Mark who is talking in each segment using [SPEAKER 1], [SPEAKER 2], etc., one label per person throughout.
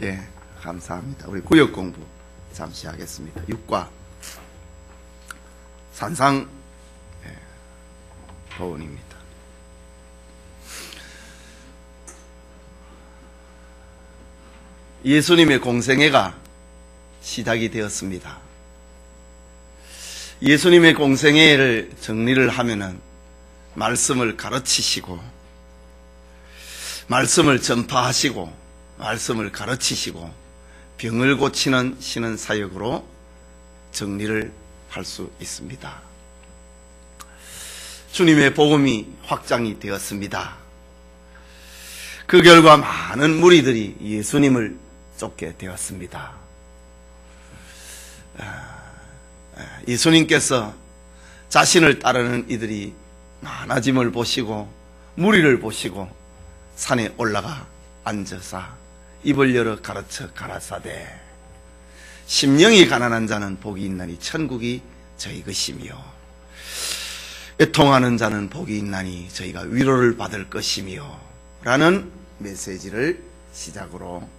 [SPEAKER 1] 예, 감사합니다. 우리 구역 공부 잠시 하겠습니다. 6과 산상 보은입니다. 예수님의 공생애가 시작이 되었습니다. 예수님의 공생애를 정리를 하면은 말씀을 가르치시고, 말씀을 전파하시고, 말씀을 가르치시고, 병을 고치는 신은 사역으로 정리를 할 수 있습니다. 주님의 복음이 확장이 되었습니다. 그 결과 많은 무리들이 예수님을 쫓게 되었습니다. 예수님께서 자신을 따르는 이들이 많아짐을 보시고 무리를 보시고 산에 올라가 앉으사 입을 열어 가르쳐 가라사대 심령이 가난한 자는 복이 있나니 천국이 저희 것이며 애통하는 자는 복이 있나니 저희가 위로를 받을 것이며 라는 메시지를 시작으로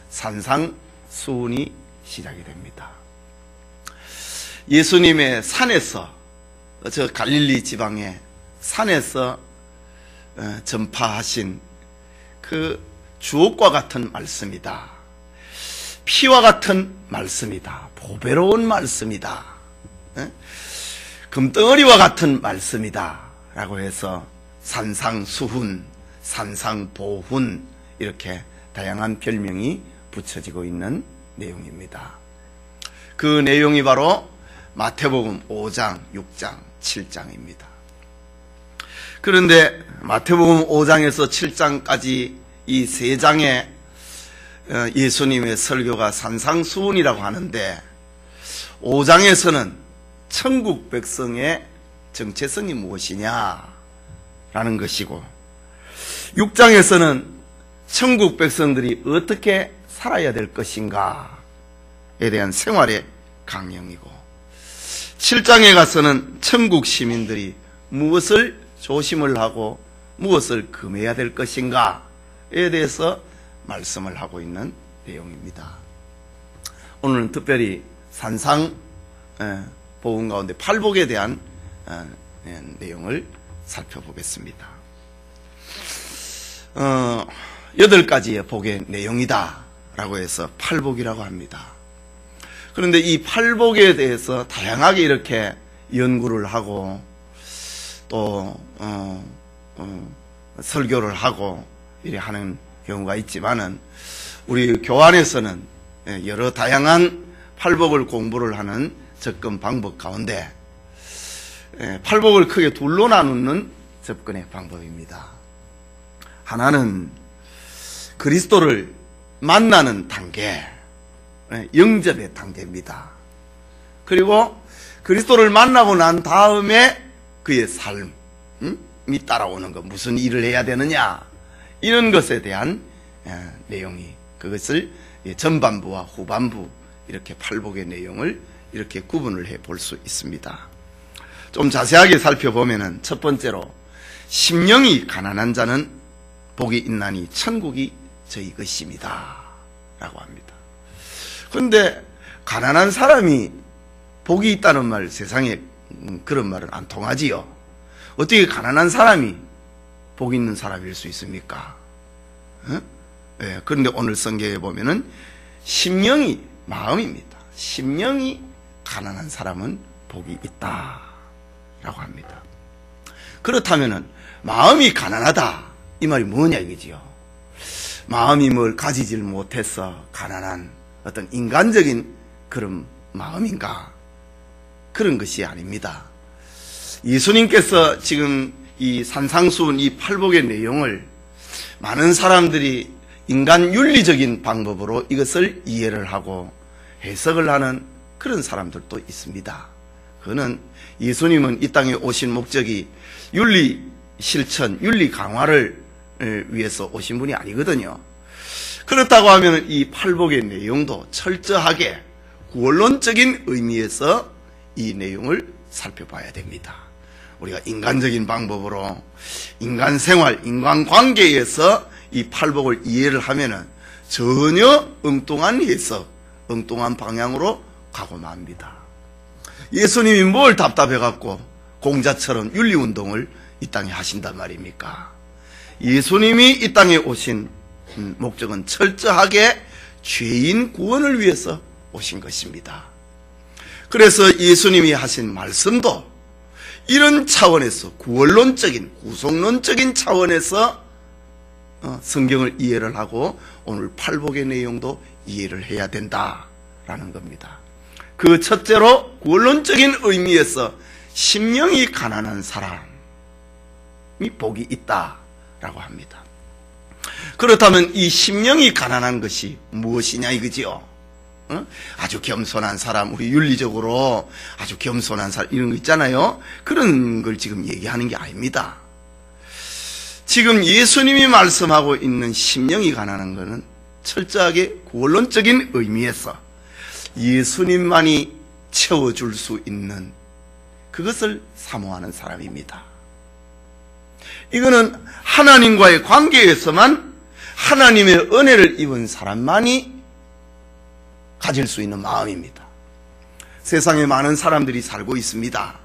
[SPEAKER 1] 산상수훈이 시작이 됩니다. 예수님의 산에서, 저 갈릴리 지방의 산에서 전파하신 그 주옥과 같은 말씀이다. 피와 같은 말씀이다. 보배로운 말씀이다. 금덩어리와 같은 말씀이다. 라고 해서 산상수훈, 산상보훈 이렇게 다양한 별명이 붙여지고 있는 내용입니다. 그 내용이 바로 마태복음 5장, 6장, 7장입니다. 그런데 마태복음 5장에서 7장까지 이 세 장의 예수님의 설교가 산상수훈이라고 하는데 5장에서는 천국 백성의 정체성이 무엇이냐라는 것이고 6장에서는 천국 백성들이 어떻게 살아야 될 것인가에 대한 생활의 강령이고 7장에 가서는 천국 시민들이 무엇을 조심을 하고 무엇을 금해야 될 것인가에 대해서 말씀을 하고 있는 내용입니다. 오늘은 특별히 산상 복음 가운데 팔복에 대한 내용을 살펴보겠습니다. 8가지의 복의 내용이다 라고 해서 팔복이라고 합니다. 그런데 이 팔복에 대해서 다양하게 이렇게 연구를 하고 또 설교를 하고 이렇게 하는 경우가 있지만은 우리 교환에서는 여러 다양한 팔복을 공부를 하는 접근 방법 가운데 팔복을 크게 둘로 나누는 접근의 방법입니다. 하나는 그리스도를 만나는 단계, 영접의 단계입니다. 그리고 그리스도를 만나고 난 다음에 그의 삶이 따라오는 것, 무슨 일을 해야 되느냐 이런 것에 대한 내용이 그것을 전반부와 후반부 이렇게 팔복의 내용을 이렇게 구분을 해 볼 수 있습니다. 좀 자세하게 살펴보면은 첫 번째로 심령이 가난한 자는 복이 있나니 천국이 저희 것입니다 라고 합니다. 그런데 가난한 사람이 복이 있다는 말 세상에 그런 말은 안 통하지요. 어떻게 가난한 사람이 복 있는 사람일 수 있습니까? 네, 그런데 오늘 성경에 보면은 심령이 마음입니다. 심령이 가난한 사람은 복이 있다 라고 합니다. 그렇다면은 마음이 가난하다 이 말이 뭐냐 이거지요. 마음이 뭘 가지질 못해서 가난한 어떤 인간적인 그런 마음인가? 그런 것이 아닙니다. 예수님께서 지금 이 산상수훈 이 팔복의 내용을 많은 사람들이 인간 윤리적인 방법으로 이것을 이해를 하고 해석을 하는 그런 사람들도 있습니다. 그거는 예수님은 이 땅에 오신 목적이 윤리 실천, 윤리 강화를 위해서 오신 분이 아니거든요. 그렇다고 하면 이 팔복의 내용도 철저하게 구원론적인 의미에서 이 내용을 살펴봐야 됩니다. 우리가 인간적인 방법으로 인간 생활, 인간 관계에서 이 팔복을 이해를 하면은 전혀 엉뚱한 해석, 엉뚱한 방향으로 가고 맙니다. 예수님이 뭘 답답해갖고 공자처럼 윤리운동을 이 땅에 하신단 말입니까? 예수님이 이 땅에 오신 목적은 철저하게 죄인 구원을 위해서 오신 것입니다. 그래서 예수님이 하신 말씀도 이런 차원에서 구원론적인, 구속론적인 차원에서 성경을 이해를 하고 오늘 팔복의 내용도 이해를 해야 된다라는 겁니다. 그 첫째로 구원론적인 의미에서 심령이 가난한 사람이 복이 있다라고 합니다. 그렇다면 이 심령이 가난한 것이 무엇이냐 이거지요. 아주 겸손한 사람, 우리 윤리적으로 아주 겸손한 사람 이런 거 있잖아요. 그런 걸 지금 얘기하는 게 아닙니다. 지금 예수님이 말씀하고 있는 심령이 가난한 것은 철저하게 구원론적인 의미에서 예수님만이 채워줄 수 있는 그것을 사모하는 사람입니다. 이거는 하나님과의 관계에서만 하나님의 은혜를 입은 사람만이 가질 수 있는 마음입니다. 세상에 많은 사람들이 살고 있습니다.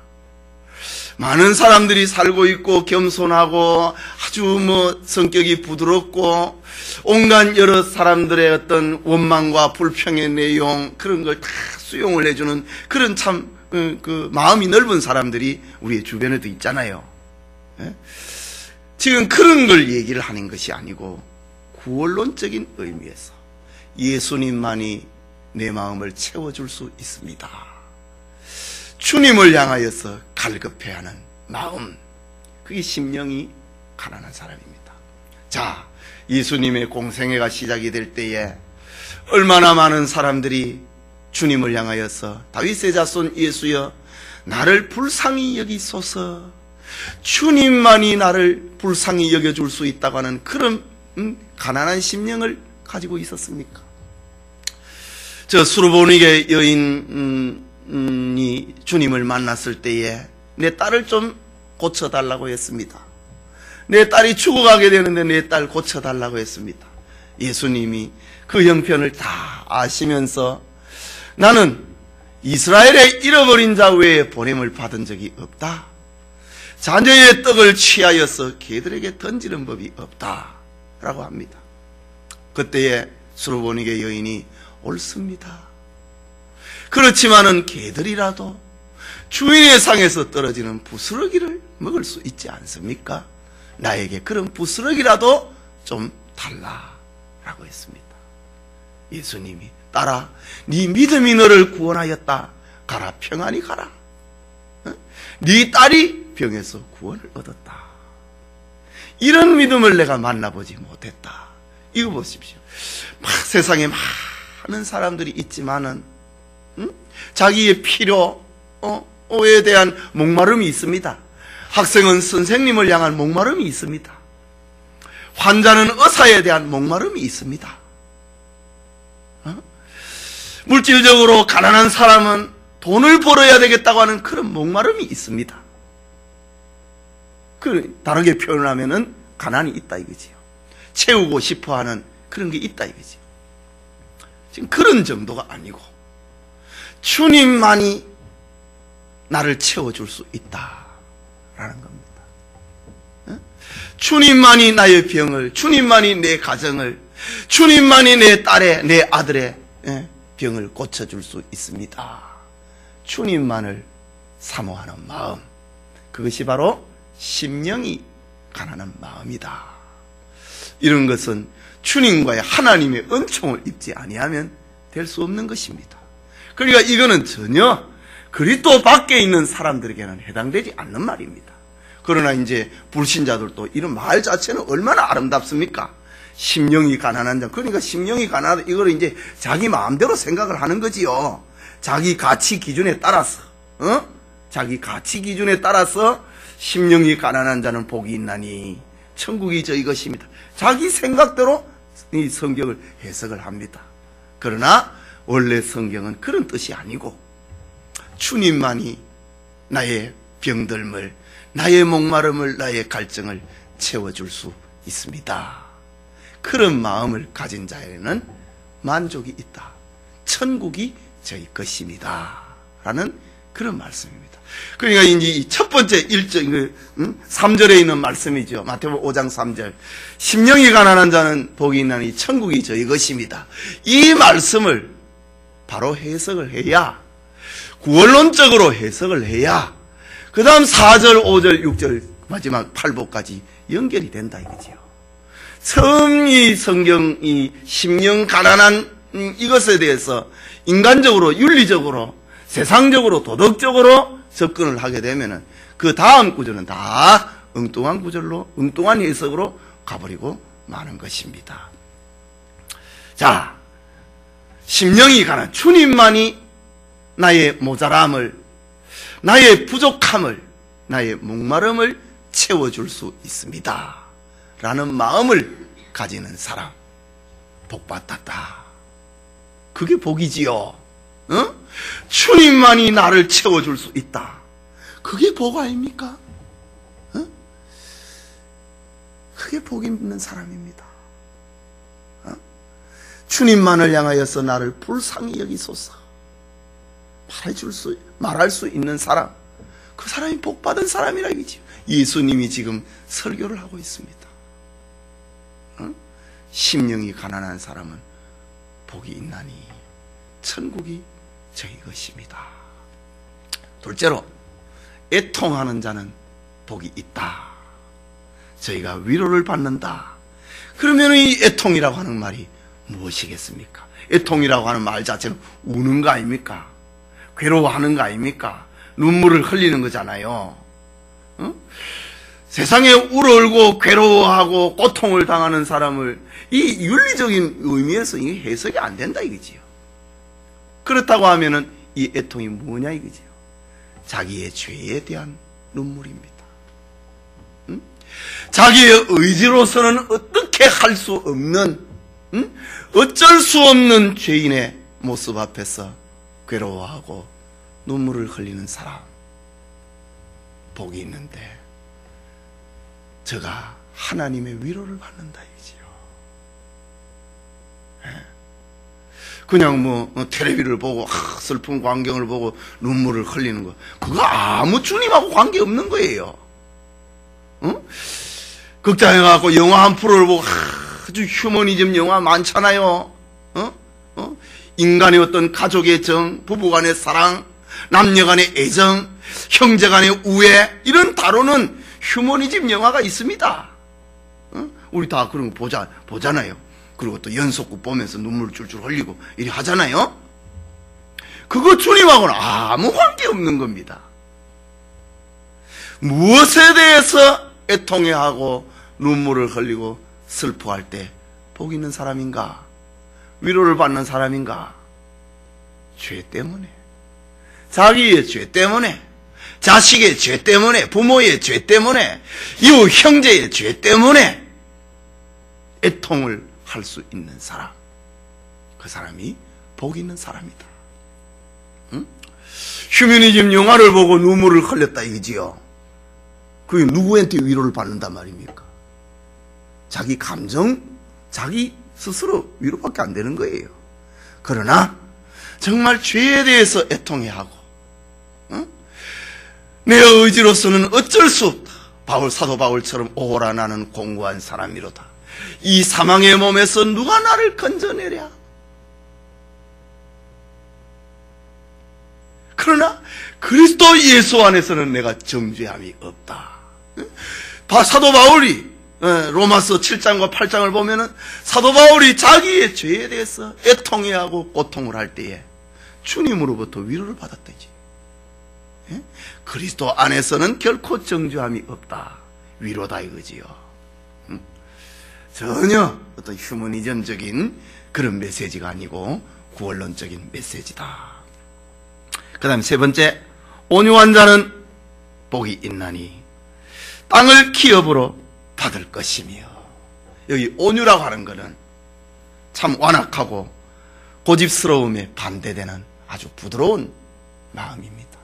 [SPEAKER 1] 많은 사람들이 살고 있고 겸손하고 아주 성격이 부드럽고 온갖 여러 사람들의 어떤 원망과 불평의 내용 그런 걸 다 수용을 해주는 그런 참 그 마음이 넓은 사람들이 우리 주변에도 있잖아요. 지금 그런 걸 얘기를 하는 것이 아니고 구원론적인 의미에서 예수님만이 내 마음을 채워줄 수 있습니다. 주님을 향하여서 갈급해하는 마음, 그게 심령이 가난한 사람입니다. 자, 예수님의 공생애가 시작이 될 때에 얼마나 많은 사람들이 주님을 향하여서 다윗의 자손 예수여 나를 불쌍히 여기소서, 주님만이 나를 불쌍히 여겨줄 수 있다고 하는 그런 가난한 심령을 가지고 있었습니까? 저 수르보니게 여인이 주님을 만났을 때에 내 딸을 좀 고쳐달라고 했습니다. 내 딸이 죽어가게 되는데 내 딸 고쳐달라고 했습니다. 예수님이 그 형편을 다 아시면서 나는 이스라엘의 잃어버린 자 외에 보냄을 받은 적이 없다. 자녀의 떡을 취하여서 개들에게 던지는 법이 없다 라고 합니다. 그때에 수르보니게 여인이 옳습니다. 그렇지만은 개들이라도 주인의 상에서 떨어지는 부스러기를 먹을 수 있지 않습니까? 나에게 그런 부스러기라도 좀 달라라고 했습니다. 예수님이 딸아, 네 믿음이 너를 구원하였다. 가라, 평안히 가라. 네 딸이 병에서 구원을 얻었다. 이런 믿음을 내가 만나보지 못했다. 이거 보십시오. 세상에 많은 사람들이 있지만은 자기의 필요에 대한 목마름이 있습니다. 학생은 선생님을 향한 목마름이 있습니다. 환자는 의사에 대한 목마름이 있습니다. 물질적으로 가난한 사람은 돈을 벌어야 되겠다고 하는 그런 목마름이 있습니다. 다르게 표현하면은 가난이 있다 이거지요. 채우고 싶어 하는 그런 게 있다 이거지요. 지금 그런 정도가 아니고 주님만이 나를 채워줄 수 있다라는 겁니다. 주님만이 나의 병을, 주님만이 내 가정을, 주님만이 내 딸의, 내 아들의 병을 고쳐줄 수 있습니다. 주님만을 사모하는 마음, 그것이 바로 심령이 가난한 마음이다. 이런 것은 주님과의 하나님의 은총을 입지 아니하면 될 수 없는 것입니다. 그러니까 이거는 전혀 그리스도 밖에 있는 사람들에게는 해당되지 않는 말입니다. 그러나 이제 불신자들도 이런 말 자체는 얼마나 아름답습니까? 심령이 가난한 자. 그러니까 심령이 가난하다. 이걸 이제 자기 마음대로 생각을 하는 거지요. 자기 가치 기준에 따라서, 자기 가치 기준에 따라서 심령이 가난한 자는 복이 있나니 천국이 저희 것입니다. 자기 생각대로 이 성경을 해석을 합니다. 그러나 원래 성경은 그런 뜻이 아니고 주님만이 나의 병들음을, 나의 목마름을, 나의 갈증을 채워줄 수 있습니다. 그런 마음을 가진 자에는 만족이 있다. 천국이 저희 것입니다. 라는 그런 말씀입니다. 그러니까 이제 이 첫 번째 3절에 있는 말씀이죠. 마태복음 5장 3절. 심령이 가난한 자는 복이 있나니 천국이 저희 것입니다. 이 말씀을 바로 해석을 해야, 구원론적으로 해석을 해야 그 다음 4절, 5절, 6절 마지막 8복까지 연결이 된다 이거지요. 처음 이 성경이 심령 가난한 이것에 대해서 인간적으로, 윤리적으로, 세상적으로, 도덕적으로 접근을 하게 되면은 그 다음 구절은 다 엉뚱한 구절로, 엉뚱한 해석으로 가버리고 마는 것입니다. 자, 심령이 가난 주님만이 나의 모자람을, 나의 부족함을, 나의 목마름을 채워줄 수 있습니다. 라는 마음을 가지는 사람, 복받았다. 그게 복이지요. 주님만이 나를 채워줄 수 있다. 그게 복 아닙니까? 그게 복 있는 사람입니다. 주님만을 향하여서 나를 불쌍히 여기소서 말할 수 있는 사람, 그 사람이 복받은 사람이라 이거지요. 예수님이 지금 설교를 하고 있습니다. 심령이 가난한 사람은 복이 있나니 천국이 저희 것입니다. 둘째로, 애통하는 자는 복이 있다. 저희가 위로를 받는다. 그러면 이 애통이라고 하는 말이 무엇이겠습니까? 애통이라고 하는 말 자체는 우는 거 아닙니까? 괴로워하는 거 아닙니까? 눈물을 흘리는 거잖아요. 세상에 우러울고 괴로워하고 고통을 당하는 사람을 이 윤리적인 의미에서 이게 해석이 안 된다 이거지요. 그렇다고 하면은 이 애통이 뭐냐 이거지요. 자기의 죄에 대한 눈물입니다. 자기의 의지로서는 어떻게 할 수 없는, 어쩔 수 없는 죄인의 모습 앞에서 괴로워하고 눈물을 흘리는 사람, 복이 있는데 저가 하나님의 위로를 받는다 이지요. 그냥 텔레비를 보고 슬픈 광경을 보고 눈물을 흘리는 거, 그거 아무 주님하고 관계없는 거예요. 극장에 가서 영화 한 프로를 보고 아주 휴머니즘 영화 많잖아요. 인간의 어떤 가족의 정, 부부간의 사랑, 남녀간의 애정, 형제간의 우애, 이런 다루는 휴머니즘 영화가 있습니다. 우리 다 그런 거 보잖아요. 그리고 또 연속극 보면서 눈물을 줄줄 흘리고 이리 하잖아요. 그거 주님하고는 아무 관계없는 겁니다. 무엇에 대해서 애통해하고 눈물을 흘리고 슬퍼할 때 복 있는 사람인가? 위로를 받는 사람인가? 죄 때문에, 자기의 죄 때문에, 자식의 죄 때문에, 부모의 죄 때문에, 이웃 형제의 죄 때문에 애통을 할 수 있는 사람, 그 사람이 복 있는 사람이다. 휴머니즘 영화를 보고 눈물을 흘렸다 이거지요. 그게 누구한테 위로를 받는단 말입니까? 자기 감정, 자기 스스로 위로밖에 안 되는 거예요. 그러나 정말 죄에 대해서 애통해하고, 내 의지로서는 어쩔 수 없다. 사도 바울처럼 오호라 나는 공고한 사람이로다. 이 사망의 몸에서 누가 나를 건져내랴. 그러나 그리스도 예수 안에서는 내가 정죄함이 없다. 사도 바울이 로마서 7장과 8장을 보면은 사도 바울이 자기의 죄에 대해서 애통해하고 고통을 할 때에 주님으로부터 위로를 받았다지. 그리스도 안에서는 결코 정죄함이 없다. 위로다 이거지요. 전혀 어떤 휴머니즘적인 그런 메시지가 아니고 구원론적인 메시지다. 그 다음 세 번째, 온유한 자는 복이 있나니 땅을 기업으로 받을 것이며. 여기 온유라고 하는 것은 참 완악하고 고집스러움에 반대되는 아주 부드러운 마음입니다.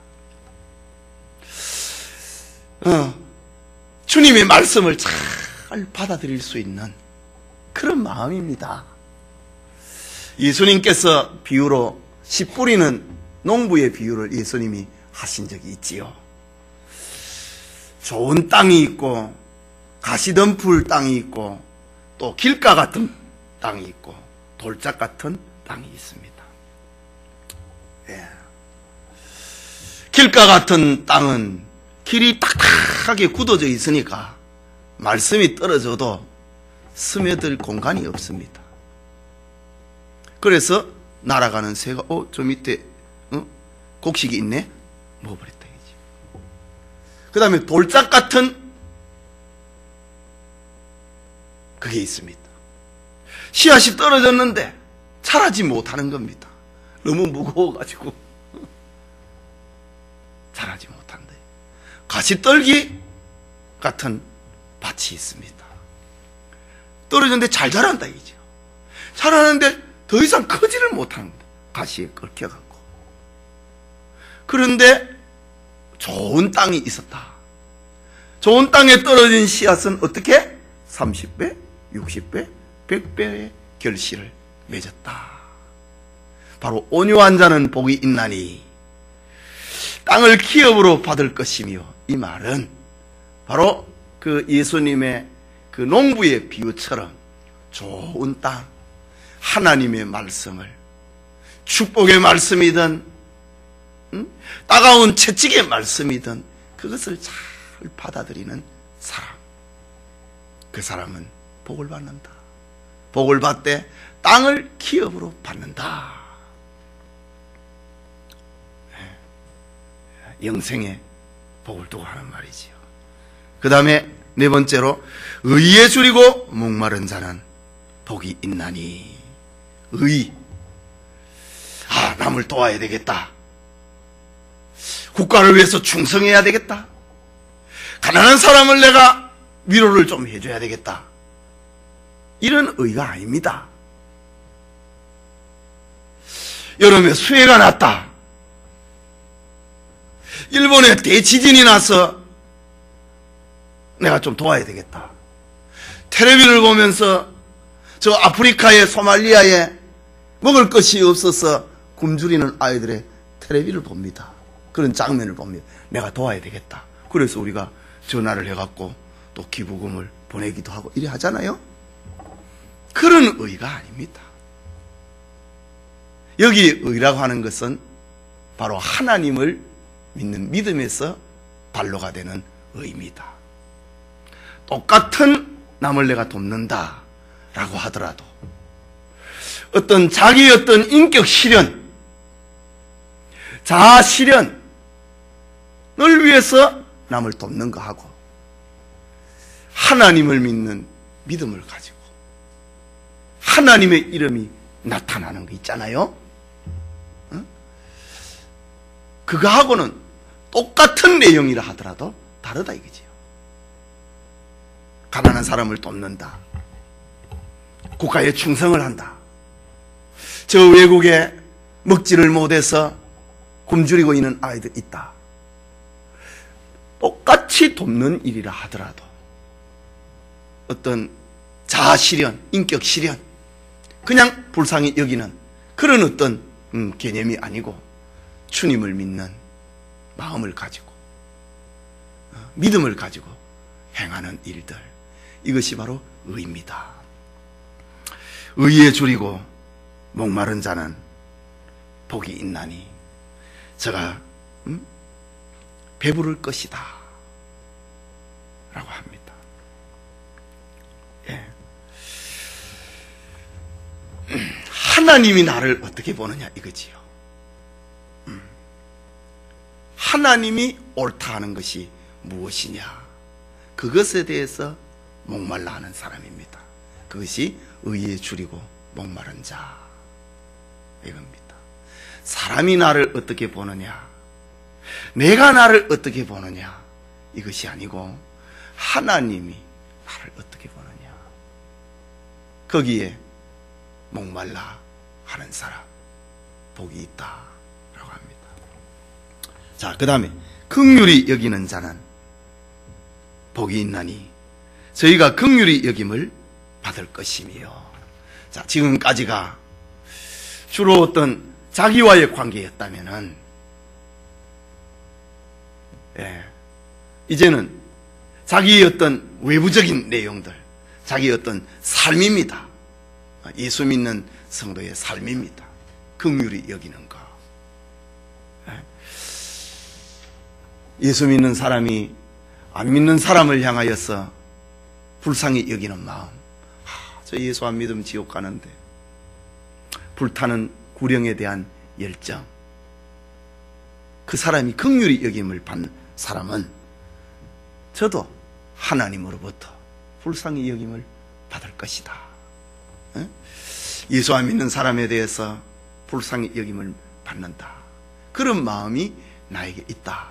[SPEAKER 1] 주님의 말씀을 잘 받아들일 수 있는 그런 마음입니다. 예수님께서 비유로 씨 뿌리는 농부의 비유를 예수님이 하신 적이 있지요. 좋은 땅이 있고 가시덤불 땅이 있고 또 길가 같은 땅이 있고 돌짝 같은 땅이 있습니다. 예. 길가 같은 땅은 길이 딱딱하게 굳어져 있으니까 말씀이 떨어져도 스며들 공간이 없습니다. 그래서 날아가는 새가 저 밑에 곡식이 있네? 먹어버렸다 이거지. 그 다음에 돌짝 같은 그게 있습니다. 씨앗이 떨어졌는데 자라지 못하는 겁니다. 너무 무거워가지고 자라지 못한다. 가시떨기 같은 밭이 있습니다. 떨어졌는데 잘 자란다 이죠. 자라는데 더 이상 크지를 못하는 겁니다. 가시에 긁혀갖고. 그런데 좋은 땅이 있었다. 좋은 땅에 떨어진 씨앗은 어떻게? 30배, 60배, 100배의 결실을 맺었다. 바로 온유한 자는 복이 있나니 땅을 기업으로 받을 것이며, 이 말은 바로 그 예수님의 그 농부의 비유처럼 좋은 땅, 하나님의 말씀을 축복의 말씀이든 따가운 채찍의 말씀이든 그것을 잘 받아들이는 사람, 그 사람은 복을 받는다. 복을 받되 땅을 기업으로 받는다. 영생의 복을 두고 하는 말이지요. 그 다음에 네 번째로 의에 줄이고 목마른 자는 복이 있나니. 의. 남을 도와야 되겠다. 국가를 위해서 충성해야 되겠다. 가난한 사람을 내가 위로를 좀 해줘야 되겠다. 이런 의가 아닙니다. 여름에 수해가 났다. 일본에 대지진이 나서 내가 좀 도와야 되겠다. 텔레비를 보면서 저 아프리카의 소말리아에 먹을 것이 없어서 굶주리는 아이들의 텔레비를 봅니다. 그런 장면을 봅니다. 내가 도와야 되겠다. 그래서 우리가 전화를 해갖고 또 기부금을 보내기도 하고 이래 하잖아요. 그런 의가 아닙니다. 여기 의라고 하는 것은 바로 하나님을 믿는 믿음에서 발로가 되는 의입니다. 똑같은 남을 내가 돕는다 라고 하더라도 어떤 자기의 어떤 인격 실현, 자아 실현을 위해서 남을 돕는 거하고 하나님을 믿는 믿음을 가지고 하나님의 이름이 나타나는 거 있잖아요. 그거하고는 똑같은 내용이라 하더라도 다르다 이거지요. 가난한 사람을 돕는다. 국가에 충성을 한다. 저 외국에 먹지를 못해서 굶주리고 있는 아이들 있다. 똑같이 돕는 일이라 하더라도 어떤 자아 실현, 인격 실현, 그냥 불쌍히 여기는 그런 어떤 개념이 아니고 주님을 믿는 마음을 가지고 믿음을 가지고 행하는 일들, 이것이 바로 의입니다. 의에 줄이고 목마른 자는 복이 있나니 저가 배부를 것이다 라고 합니다. 예. 하나님이 나를 어떻게 보느냐 이거지요. 하나님이 옳다 하는 것이 무엇이냐, 그것에 대해서 목말라 하는 사람입니다. 그것이 의에 줄이고 목마른 자, 이겁니다. 사람이 나를 어떻게 보느냐, 내가 나를 어떻게 보느냐, 이것이 아니고 하나님이 나를 어떻게 보느냐, 거기에 목말라 하는 사람 복이 있다 라고 합니다. 자, 그 다음에 긍휼히 여기는 자는 복이 있나니 저희가 긍휼히 여김을 받을 것이며. 자, 지금까지가 주로 어떤 자기와의 관계였다면은, 이제는 자기의 어떤 외부적인 내용들, 자기의 어떤 삶입니다. 예수 믿는 성도의 삶입니다. 긍휼히 여기는 것. 예수 믿는 사람이 안 믿는 사람을 향하여서 불쌍히 여기는 마음. 저 예수 안 믿으면 지옥 가는데. 불타는 구령에 대한 열정. 그 사람이 긍휼히 여김을 받는 사람은 저도 하나님으로부터 불쌍히 여김을 받을 것이다. 예수 안 믿는 사람에 대해서 불쌍히 여김을 받는다. 그런 마음이 나에게 있다.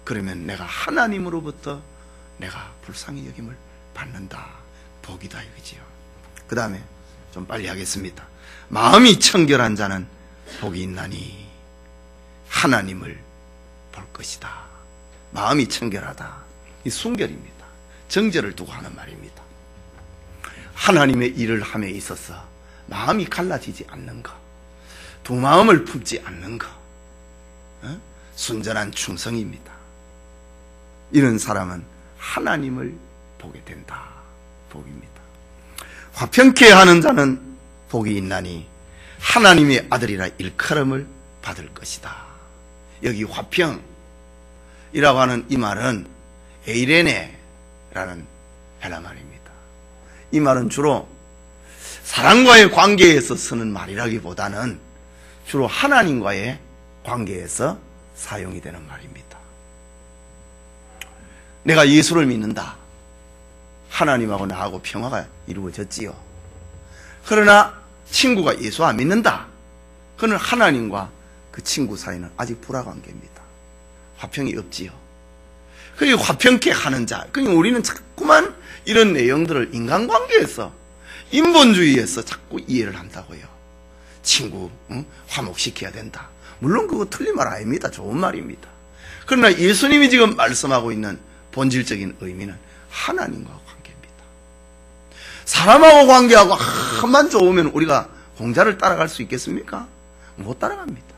[SPEAKER 1] 그러면 내가 하나님으로부터 내가 불쌍히 여김을 받는다. 복이다 이거지요. 그 다음에 좀 빨리 하겠습니다. 마음이 청결한 자는 복이 있나니 하나님을 볼 것이다. 마음이 청결하다. 이 순결입니다. 정죄를 두고 하는 말입니다. 하나님의 일을 함에 있어서 마음이 갈라지지 않는 것, 두 마음을 품지 않는 것, 순전한 충성입니다. 이런 사람은 하나님을 보게 된다. 복입니다. 화평케 하는 자는 복이 있나니 하나님의 아들이라 일컬음을 받을 것이다. 여기 화평이라고 하는 이 말은 에이레네라는 헬라 말입니다. 이 말은 주로 사람과의 관계에서 쓰는 말이라기보다는 주로 하나님과의 관계에서 사용이 되는 말입니다. 내가 예수를 믿는다. 하나님하고 나하고 평화가 이루어졌지요. 그러나 친구가 예수 안 믿는다. 그는 하나님과 그 친구 사이는 아직 불화관계입니다. 화평이 없지요. 그게 화평케 하는 자. 그러니까 우리는 자꾸만 이런 내용들을 인간관계에서, 인본주의에서 자꾸 이해를 한다고요. 친구 화목시켜야 된다. 물론 그거 틀린 말 아닙니다. 좋은 말입니다. 그러나 예수님이 지금 말씀하고 있는 본질적인 의미는 하나님과 관계입니다. 사람하고 관계하고 한만 좋으면 우리가 공자를 따라갈 수 있겠습니까? 못 따라갑니다.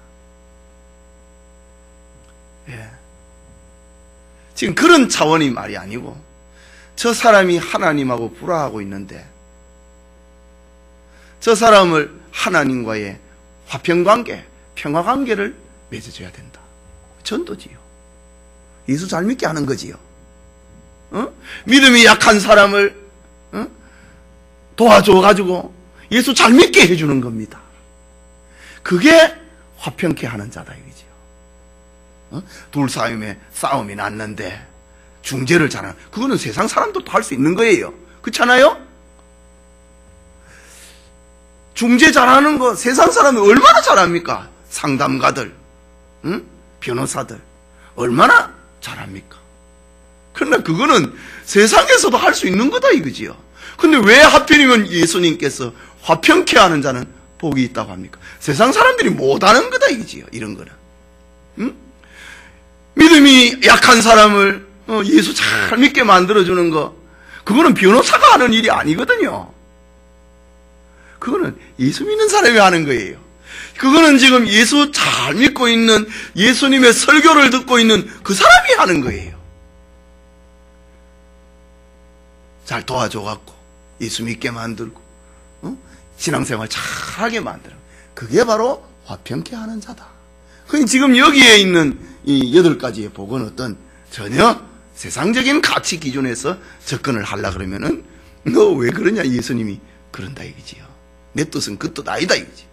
[SPEAKER 1] 지금 그런 차원이 말이 아니고, 저 사람이 하나님하고 불화하고 있는데 저 사람을 하나님과의 화평관계, 평화관계를 맺어줘야 된다. 전도지요. 예수 잘 믿게 하는 거지요. 믿음이 약한 사람을 도와줘가지고 예수 잘 믿게 해주는 겁니다. 그게 화평케 하는 자다 이거지요. 둘 사이에 싸움이 났는데 중재를 잘하는, 그거는 세상 사람도 할 수 있는 거예요. 그렇잖아요? 중재 잘하는 거 세상 사람이 얼마나 잘합니까? 상담가들, 변호사들 얼마나 잘합니까? 그러나 그거는 세상에서도 할 수 있는 거다 이거지요. 근데 왜 하필이면 예수님께서 화평케 하는 자는 복이 있다고 합니까? 세상 사람들이 못하는 거다 이거지요. 이런 거는. 믿음이 약한 사람을 예수 잘 믿게 만들어주는 거, 그거는 변호사가 하는 일이 아니거든요. 그거는 예수 믿는 사람이 하는 거예요. 그거는 지금 예수 잘 믿고 있는, 예수님의 설교를 듣고 있는 그 사람이 하는 거예요. 잘 도와줘갖고 예수 믿게 만들고 신앙생활 잘하게 만들어. 그게 바로 화평케 하는 자다. 그러니 지금 여기에 있는 이 8가지의 복은 어떤 전혀 세상적인 가치 기준에서 접근을 하려고 그러면은 너 왜 그러냐, 예수님이 그런다 이거지요. 내 뜻은 그 뜻 아니다 이거지.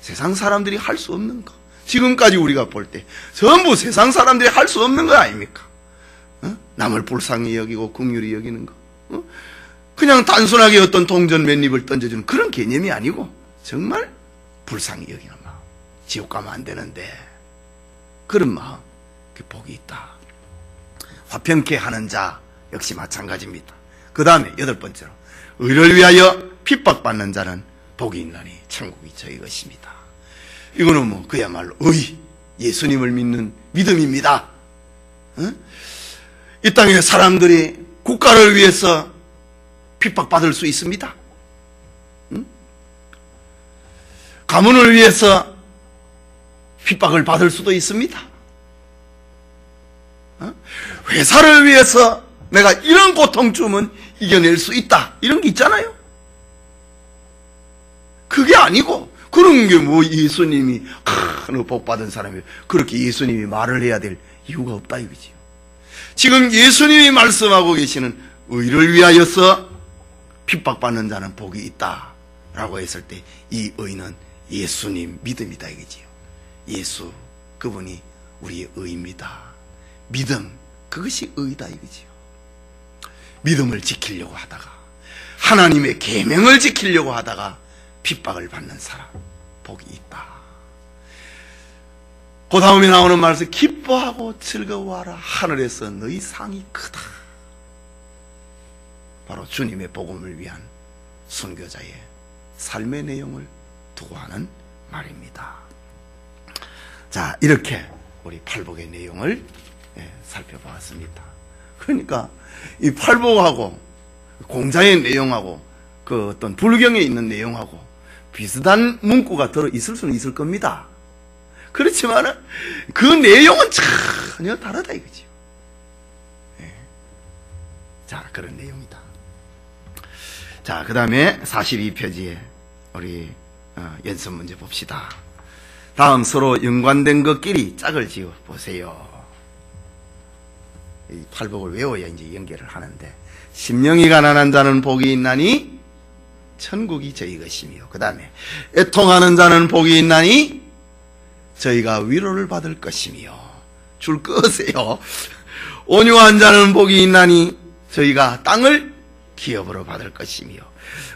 [SPEAKER 1] 세상 사람들이 할 수 없는 거, 지금까지 우리가 볼 때 전부 세상 사람들이 할 수 없는 거 아닙니까? 남을 불쌍히 여기고 긍휼히 여기는 거, 그냥 단순하게 어떤 동전 몇 입을 던져주는 그런 개념이 아니고 정말 불쌍히 여기는 마음. 지옥 가면 안 되는데 그런 마음, 그 복이 있다. 화평케 하는 자 역시 마찬가지입니다. 그 다음에 8번째로, 의를 위하여 핍박받는 자는 복이 있나니 천국이 저희 것입니다. 이거는 뭐 그야말로 예수님을 믿는 믿음입니다. 이 땅에 사람들이 국가를 위해서 핍박받을 수 있습니다. 응? 가문을 위해서 핍박을 받을 수도 있습니다. 회사를 위해서 내가 이런 고통 주면 이겨낼 수 있다. 이런 게 있잖아요. 그게 아니고 그런 게 뭐 예수님이 너 복 받은 사람이 그렇게 예수님이 말을 해야 될 이유가 없다 이거지요. 지금 예수님이 말씀하고 계시는 의를 위하여서 핍박받는 자는 복이 있다 라고 했을 때 이 의는 예수님 믿음이다 이거지요. 예수 그분이 우리의 의입니다. 믿음 그것이 의다 이거지요. 믿음을 지키려고 하다가 하나님의 계명을 지키려고 하다가 핍박을 받는 사람 복이 있다. 그 다음에 나오는 말씀 기뻐하고 즐거워하라 하늘에서 너희 상이 크다. 바로 주님의 복음을 위한 순교자의 삶의 내용을 두고 하는 말입니다. 자, 이렇게 우리 팔복의 내용을 살펴보았습니다. 그러니까 이 팔복하고 공자의 내용하고 그 어떤 불경에 있는 내용하고 비슷한 문구가 들어 있을 수는 있을 겁니다. 그렇지만 그 내용은 전혀 다르다 이거죠. 자, 그런 내용이다. 자, 그 다음에 42페이지에 우리 연습 문제 봅시다. 다음 서로 연관된 것끼리 짝을 지어 보세요. 이 팔복을 외워야 이제 연결을 하는데, 심령이 가난한 자는 복이 있나니 천국이 저희 것이며, 그 다음에 애통하는 자는 복이 있나니 저희가 위로를 받을 것이며, 줄 끄세요. 온유한 자는 복이 있나니 저희가 땅을 기업으로 받을 것이며,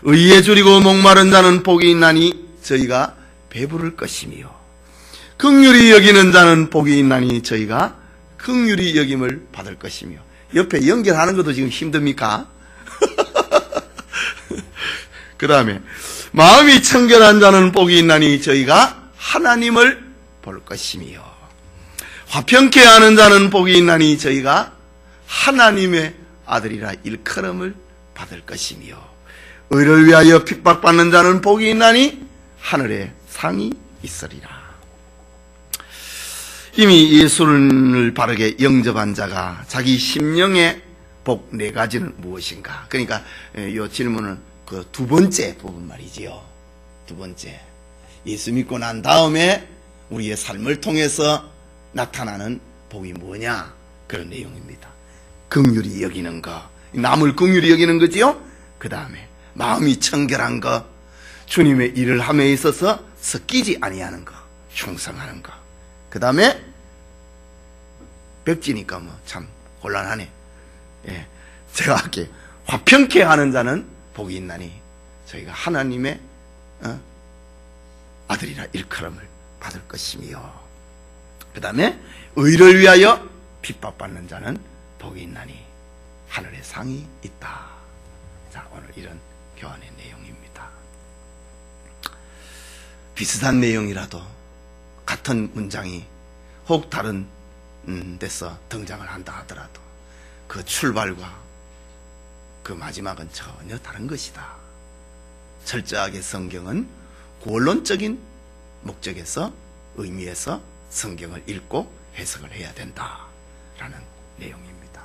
[SPEAKER 1] 의에 줄이고 목마른 자는 복이 있나니 저희가 배부를 것이며, 긍휼히 여기는 자는 복이 있나니 저희가 긍휼히 여김을 받을 것이며. 옆에 연결하는 것도 지금 힘듭니까? 그 다음에 마음이 청결한 자는 복이 있나니 저희가 하나님을 볼 것이며, 화평케 하는 자는 복이 있나니 저희가 하나님의 아들이라 일컬음을 받을 것이며, 의를 위하여 핍박받는 자는 복이 있나니 하늘에 상이 있으리라. 이미 예수를 바르게 영접한 자가 자기 심령의 복 4가지는 무엇인가? 그러니까 이 질문은 그 두 번째 부분 말이지요. 두 번째, 예수 믿고 난 다음에 우리의 삶을 통해서 나타나는 복이 뭐냐? 그런 내용입니다. 긍휼히 여기는 거, 남을 긍휼히 여기는 거지요. 그 다음에 마음이 청결한 거, 주님의 일을 함에 있어서 섞이지 아니하는 거, 충성하는 거. 그 다음에 백지니까 뭐 참 곤란하네. 예, 제가 할게. 화평케 하는 자는 복이 있나니 저희가 하나님의 아들이라 일컬음을 받을 것이며, 그 다음에 의를 위하여 핍박받는 자는 복이 있나니 하늘에 상이 있다. 자, 오늘 이런 교환의 내용입니다. 비슷한 내용이라도 같은 문장이 혹 다른 데서 등장을 한다 하더라도 그 출발과 그 마지막은 전혀 다른 것이다. 철저하게 성경은 구원론적인 목적에서, 의미에서 성경을 읽고 해석을 해야 된다라는 내용입니다.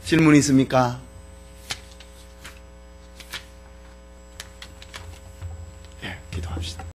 [SPEAKER 1] 질문 있습니까? 예, 기도합시다.